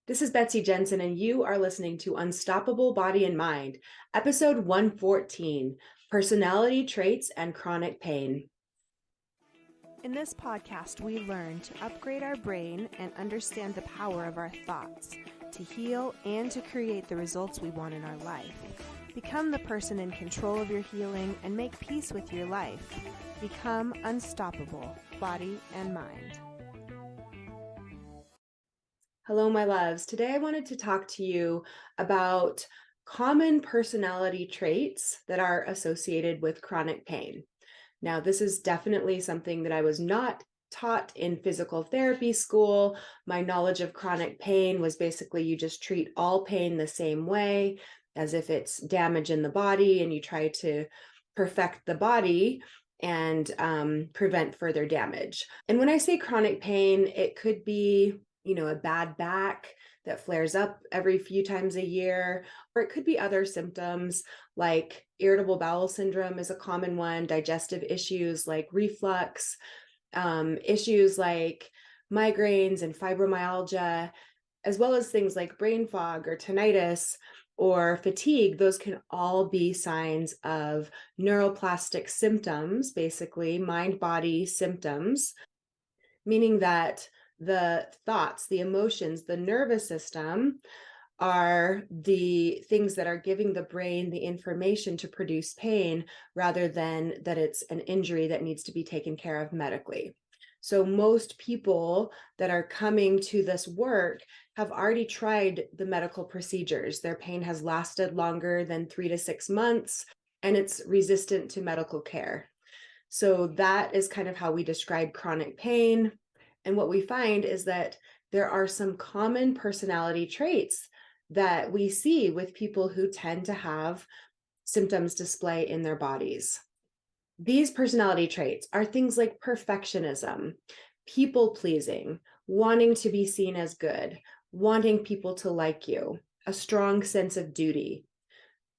This is Betsy Jensen, and you are listening to Unstoppable Body and Mind, episode 114, Personality Traits and Chronic Pain. In this podcast, we learn to upgrade our brain and understand the power of our thoughts, to heal and to create the results we want in our life. Become the person in control of your healing and make peace with your life. Become unstoppable, body and mind. Hello, my loves. Today I wanted to talk to you about common personality traits that are associated with chronic pain. Now, this is definitely something that I was not taught in physical therapy school. My knowledge of chronic pain was basically you just treat all pain the same way, as if it's damage in the body, and you try to perfect the body and prevent further damage. And when I say chronic pain, it could be a bad back that flares up every few times a year, or it could be other symptoms like irritable bowel syndrome is a common one, digestive issues like reflux, issues like migraines and fibromyalgia, as well as things like brain fog or tinnitus or fatigue. Those can all be signs of neuroplastic symptoms, basically mind-body symptoms, meaning that the thoughts, the emotions, the nervous system are the things that are giving the brain the information to produce pain rather than that it's an injury that needs to be taken care of medically. So most people that are coming to this work have already tried the medical procedures. Their pain has lasted longer than 3 to 6 months, and it's resistant to medical care. So that is kind of how we describe chronic pain. And what we find is that there are some common personality traits that we see with people who tend to have symptoms display in their bodies. These personality traits are things like perfectionism, people pleasing, wanting to be seen as good, wanting people to like you, a strong sense of duty.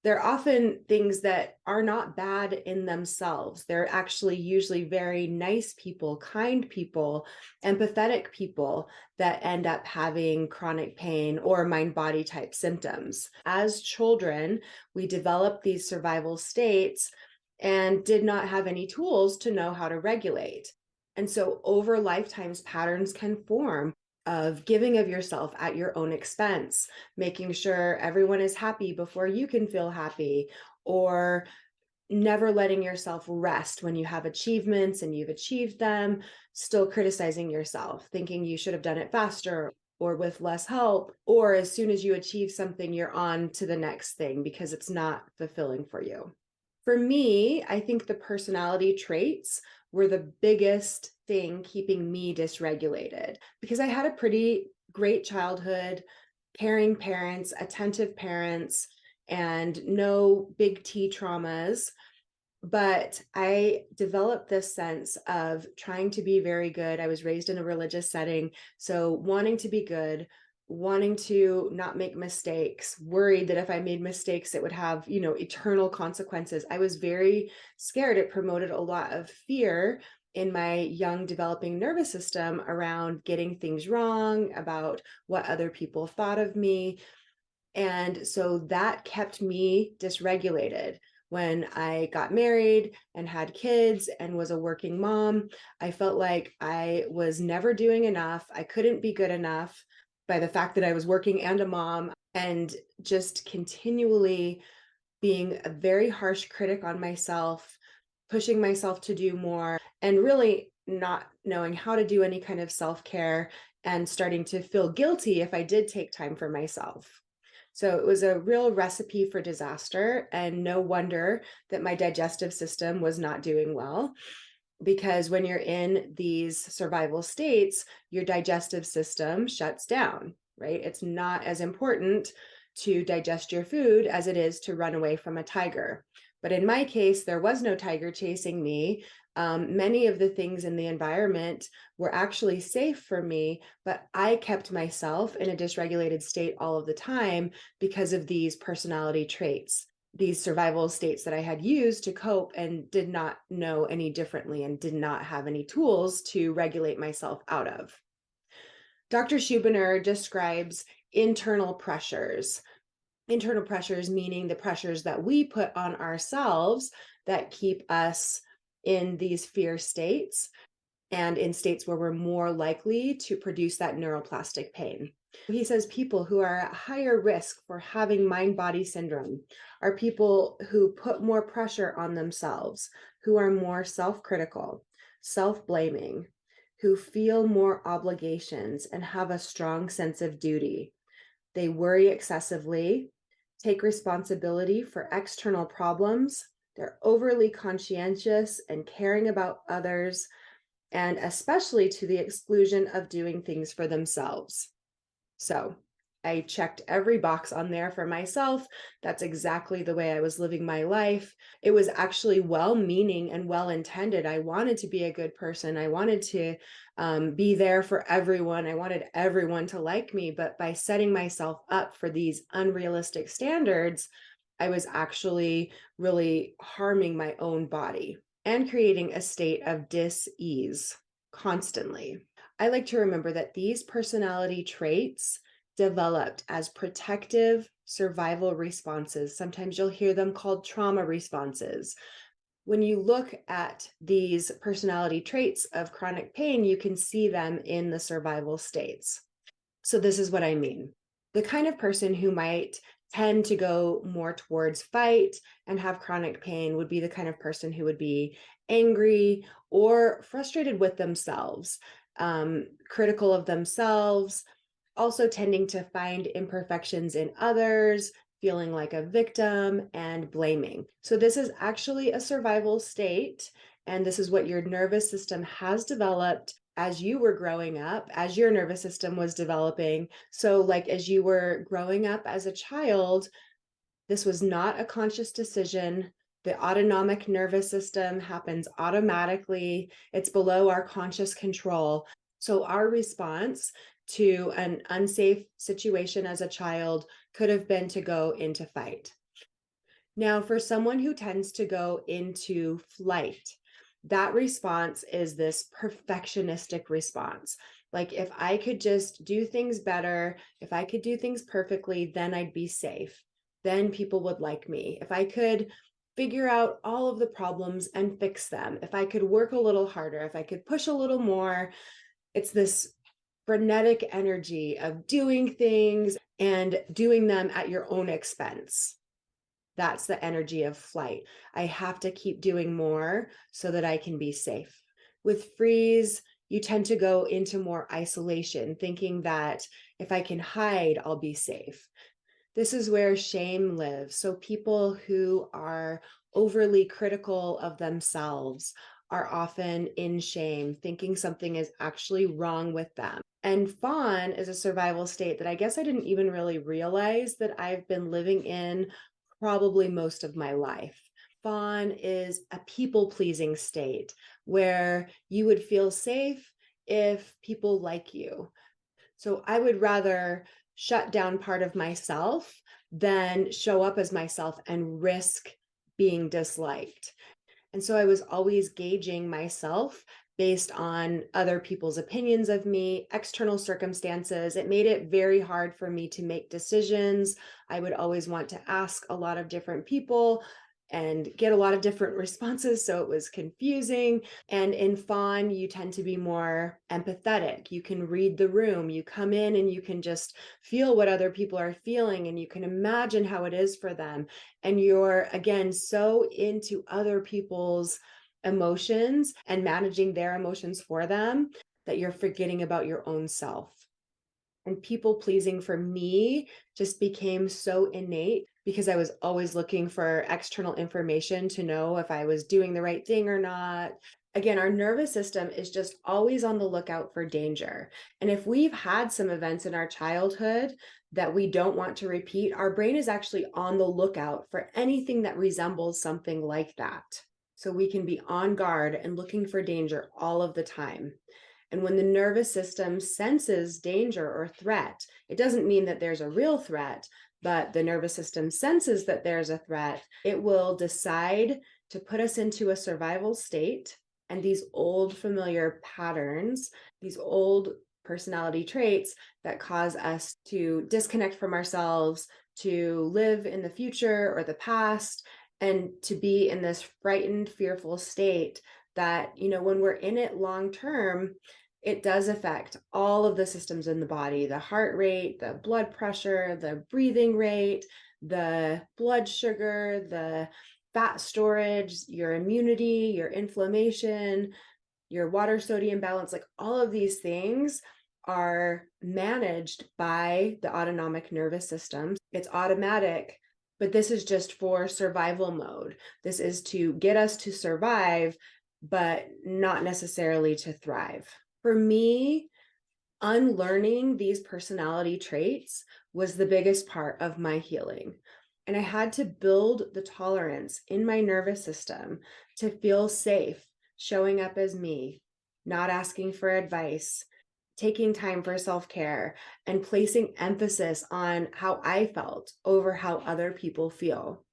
They're often things that are not bad in themselves. They're actually usually very nice people, kind people, empathetic people that end up having chronic pain or mind-body type symptoms. As children, we developed these survival states and did not have any tools to know how to regulate. And so over lifetimes, patterns can form of giving of yourself at your own expense, making sure everyone is happy before you can feel happy, or never letting yourself rest when you have achievements and you've achieved them, still criticizing yourself, thinking you should have done it faster or with less help, or as soon as you achieve something, you're on to the next thing because it's not fulfilling for you. For me, I think the personality traits were the biggest thing keeping me dysregulated because I had a pretty great childhood, caring parents, attentive parents, and no big T traumas. But I developed this sense of trying to be very good. I was raised in a religious setting, so wanting to be good, wanting to not make mistakes, worried that if I made mistakes, it would have, eternal consequences. I was very scared. It promoted a lot of fear in my young developing nervous system around getting things wrong, about what other people thought of me. And so that kept me dysregulated. When I got married and had kids and was a working mom, I felt like I was never doing enough. I couldn't be good enough by the fact that I was working and a mom, and just continually being a very harsh critic on myself, pushing myself to do more, and really not knowing how to do any kind of self-care, and starting to feel guilty if I did take time for myself. So it was a real recipe for disaster, and no wonder that my digestive system was not doing well. Because when you're in these survival states, your digestive system shuts down, right? It's not as important to digest your food as it is to run away from a tiger. But in my case, there was no tiger chasing me. Many of the things in the environment were actually safe for me, but I kept myself in a dysregulated state all of the time because of these personality traits, these survival states that I had used to cope and did not know any differently and did not have any tools to regulate myself out of. Dr. Schubiner describes internal pressures. Internal pressures meaning the pressures that we put on ourselves that keep us in these fear states and in states where we're more likely to produce that neuroplastic pain. He says people who are at higher risk for having mind body syndrome are people who put more pressure on themselves, who are more self critical, self blaming, who feel more obligations and have a strong sense of duty. They worry excessively, take responsibility for external problems. They're overly conscientious and caring about others, and especially to the exclusion of doing things for themselves. So I checked every box on there for myself. That's exactly the way I was living my life. It was actually well meaning and well intended. I wanted to be a good person. I wanted to be there for everyone. I wanted everyone to like me. But by setting myself up for these unrealistic standards, I was actually really harming my own body and creating a state of dis-ease constantly. I like to remember that these personality traits developed as protective survival responses. Sometimes you'll hear them called trauma responses. When you look at these personality traits of chronic pain, you can see them in the survival states. So, this is what I mean. The kind of person who might tend to go more towards fight and have chronic pain would be the kind of person who would be angry or frustrated with themselves, critical of themselves, also tending to find imperfections in others, feeling like a victim, and blaming. So, this is actually a survival state. And this is what your nervous system has developed as you were growing up, as your nervous system was developing. So, like as you were growing up as a child, this was not a conscious decision. The autonomic nervous system happens automatically, it's below our conscious control. So, our response to an unsafe situation as a child could have been to go into fight. Now, for someone who tends to go into flight, that response is this perfectionistic response. Like, if I could just do things better, if I could do things perfectly, then I'd be safe. Then people would like me. If I could figure out all of the problems and fix them, if I could work a little harder, if I could push a little more, it's this frenetic energy of doing things and doing them at your own expense. That's the energy of flight. I have to keep doing more so that I can be safe. With freeze, you tend to go into more isolation, thinking that if I can hide, I'll be safe. This is where shame lives. So people who are overly critical of themselves are often in shame, thinking something is actually wrong with them. And fawn is a survival state that I guess I didn't even really realize that I've been living in probably most of my life. Fawn is a people pleasing state where you would feel safe if people like you. So I would rather shut down part of myself than show up as myself and risk being disliked. And so I was always gauging myself based on other people's opinions of me, external circumstances. It made it very hard for me to make decisions. I would always want to ask a lot of different people and get a lot of different responses. So it was confusing. And in fawn, you tend to be more empathetic. You can read the room. You come in and you can just feel what other people are feeling and you can imagine how it is for them. And you're, again, so into other people's emotions and managing their emotions for them that you're forgetting about your own self. And people pleasing for me just became so innate because I was always looking for external information to know if I was doing the right thing or not. Again, our nervous system is just always on the lookout for danger. And if we've had some events in our childhood that we don't want to repeat, our brain is actually on the lookout for anything that resembles something like that. So we can be on guard and looking for danger all of the time. And when the nervous system senses danger or threat, it doesn't mean that there's a real threat, but the nervous system senses that there's a threat. It will decide to put us into a survival state. And these old familiar patterns, these old personality traits that cause us to disconnect from ourselves, to live in the future or the past, and to be in this frightened, fearful state that, when we're in it long term, it does affect all of the systems in the body: the heart rate, the blood pressure, the breathing rate, the blood sugar, the fat storage, your immunity, your inflammation, your water sodium balance. Like, all of these things are managed by the autonomic nervous system. It's automatic, but this is just for survival mode. This is to get us to survive, but not necessarily to thrive. For me, unlearning these personality traits was the biggest part of my healing. And I had to build the tolerance in my nervous system to feel safe showing up as me, not asking for advice, taking time for self-care, and placing emphasis on how I felt over how other people feel.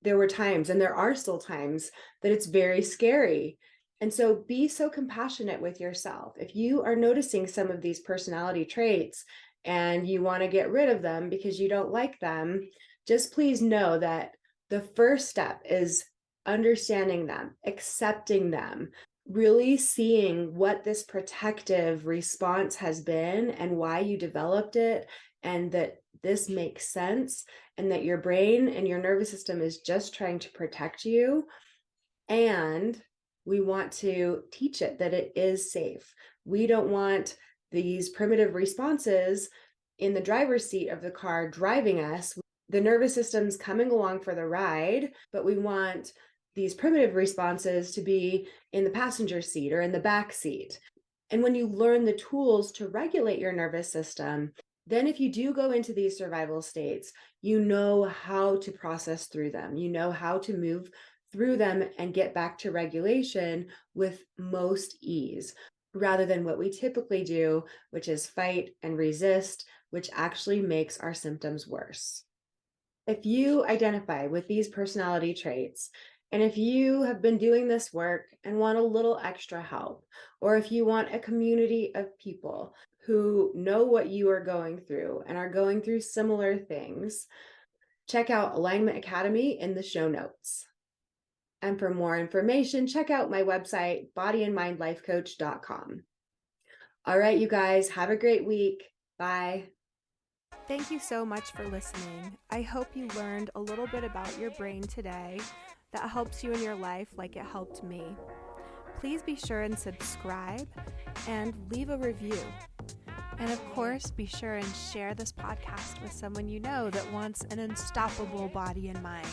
There were times, and there are still times, that it's very scary. And so be so compassionate with yourself. If you are noticing some of these personality traits and you want to get rid of them because you don't like them, just please know that the first step is understanding them, accepting them, really seeing what this protective response has been and why you developed it, and that this makes sense, and that your brain and your nervous system is just trying to protect you. And we want to teach it that it is safe. We don't want these primitive responses in the driver's seat of the car driving us. The nervous system's coming along for the ride, but we want these primitive responses to be in the passenger seat or in the back seat. And when you learn the tools to regulate your nervous system, then if you do go into these survival states, you know how to process through them. You know how to move through them and get back to regulation with most ease, rather than what we typically do, which is fight and resist, which actually makes our symptoms worse. If you identify with these personality traits, and if you have been doing this work and want a little extra help, or if you want a community of people who know what you are going through and are going through similar things, check out Alignment Academy in the show notes. And for more information, check out my website, bodyandmindlifecoach.com. All right, you guys, have a great week. Bye. Thank you so much for listening. I hope you learned a little bit about your brain today that helps you in your life like it helped me. Please be sure and subscribe and leave a review. And of course, be sure and share this podcast with someone you know that wants an unstoppable body and mind.